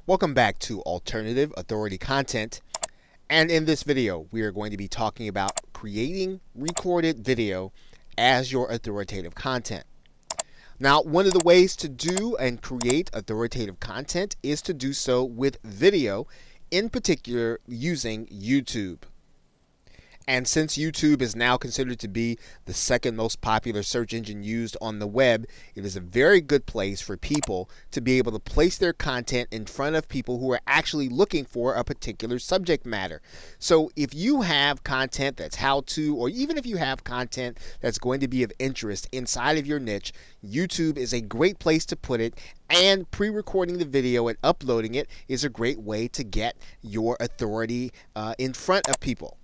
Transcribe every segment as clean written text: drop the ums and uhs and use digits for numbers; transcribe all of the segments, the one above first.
Welcome back to Alternative Authority Content, and in this video we are going to be talking about creating recorded video as your authoritative content. Now, one of the ways to do and create authoritative content is to do so with video, in particular using YouTube. And since YouTube is now considered to be the second most popular search engine used on the web, it is a very good place for people to be able to place their content in front of people who are actually looking for a particular subject matter. So if you have content that's how-to, or even if you have content that's going to be of interest inside of your niche, YouTube is a great place to put it, and pre-recording the video and uploading it is a great way to get your authority in front of people.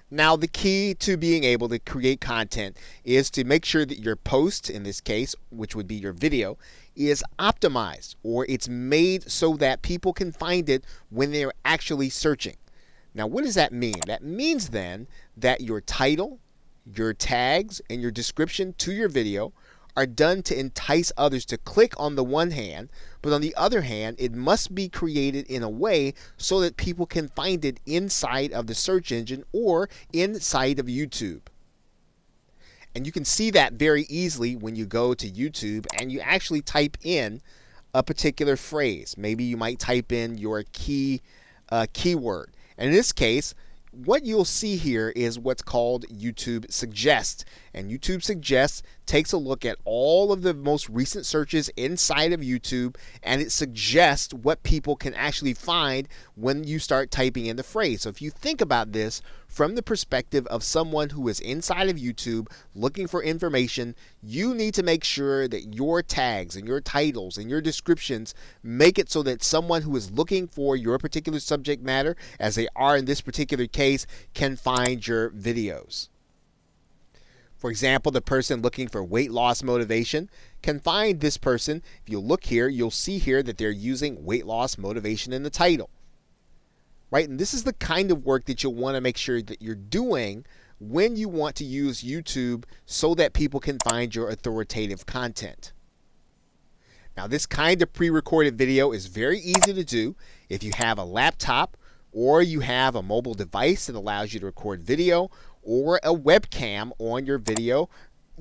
Now, the key to being able to create content is to make sure that your post, in this case, which would be your video, is optimized, or it's made so that people can find it when they're actually searching. Now, what does that mean? That means then that your title, your tags, and your description to your video are done to entice others to click on the one hand, but on the other hand, it must be created in a way so that people can find it inside of the search engine or inside of YouTube. And you can see that very easily when you go to YouTube and you actually type in a particular phrase. Maybe you might type in your keyword. And in this case, what you'll see here is what's called YouTube Suggest. And YouTube Suggest takes a look at all of the most recent searches inside of YouTube, and it suggests what people can actually find when you start typing in the phrase. So if you think about this from the perspective of someone who is inside of YouTube looking for information, you need to make sure that your tags and your titles and your descriptions make it so that someone who is looking for your particular subject matter, as they are in this particular case, can find your videos. For example, the person looking for weight loss motivation can find this person. If you look here, you'll see here that they're using weight loss motivation in the title. Right? And this is the kind of work that you'll want to make sure that you're doing when you want to use YouTube so that people can find your authoritative content. Now, this kind of pre-recorded video is very easy to do if you have a laptop or you have a mobile device that allows you to record video, or a webcam on your video.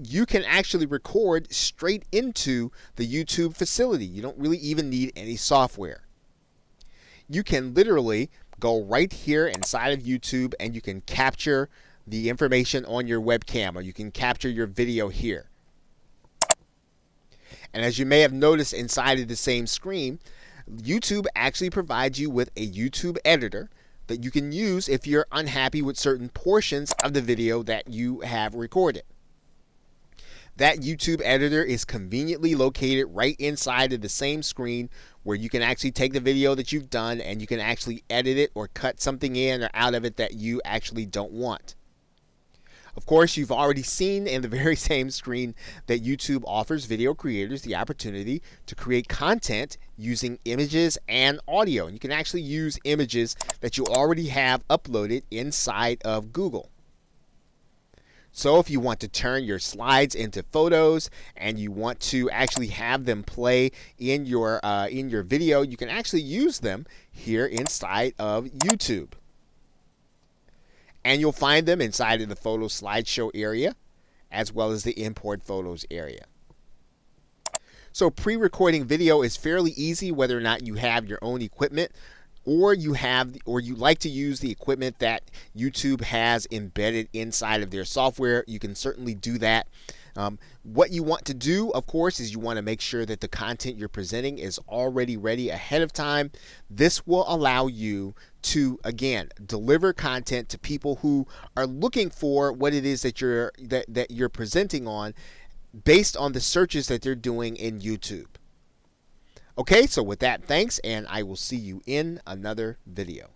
You can actually record straight into the YouTube facility. You don't really even need any software. You can literally go right here inside of YouTube and you can capture the information on your webcam, or you can capture your video here. And as you may have noticed inside of the same screen, YouTube actually provides you with a YouTube editor that you can use if you're unhappy with certain portions of the video that you have recorded. That YouTube editor is conveniently located right inside of the same screen, where you can actually take the video that you've done and you can actually edit it or cut something in or out of it that you actually don't want. Of course, you've already seen in the very same screen that YouTube offers video creators the opportunity to create content using images and audio. And you can actually use images that you already have uploaded inside of Google. So if you want to turn your slides into photos and you want to actually have them play in your video, you can actually use them here inside of YouTube. And you'll find them inside of the photo slideshow area, as well as the import photos area. So pre-recording video is fairly easy, whether or not you have your own equipment, or you like to use the equipment that YouTube has embedded inside of their software. You can certainly do that. What you want to do, of course, is you want to make sure that the content you're presenting is already ready ahead of time. This will allow you to, again, deliver content to people who are looking for what it is that you're presenting on, based on the searches that they're doing in YouTube. Okay, so with that, thanks, and I will see you in another video.